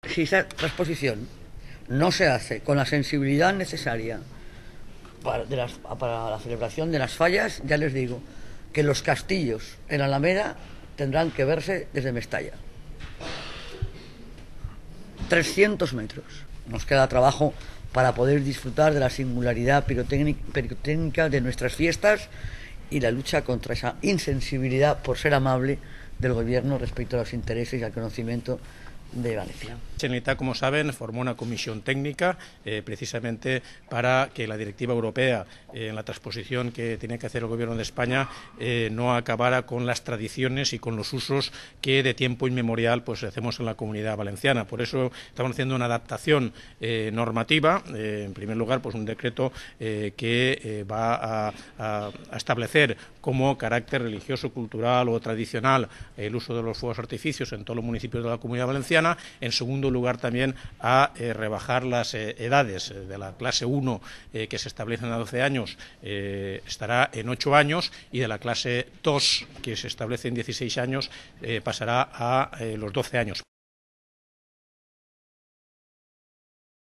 Si esa transposición no se hace con la sensibilidad necesaria para la celebración de las fallas, ya les digo que los castillos en Alameda tendrán que verse desde Mestalla. 300 metros. Nos queda trabajo para poder disfrutar de la singularidad pirotécnica de nuestras fiestas y la lucha contra esa insensibilidad, por ser amable, del gobierno respecto a los intereses y al conocimiento de Valencia. Generalitat, como saben, formó una comisión técnica precisamente para que la directiva europea, en la transposición que tiene que hacer el Gobierno de España, no acabara con las tradiciones y con los usos que de tiempo inmemorial pues hacemos en la Comunidad Valenciana. Por eso estamos haciendo una adaptación normativa. En primer lugar, pues un decreto que va a establecer como carácter religioso, cultural o tradicional el uso de los fuegos artificios en todos los municipios de la Comunidad Valenciana. En segundo lugar, también a rebajar las edades de la clase 1, que se establecen a 12 años, estará en 8 años, y de la clase 2, que se establece en 16 años, pasará a los 12 años.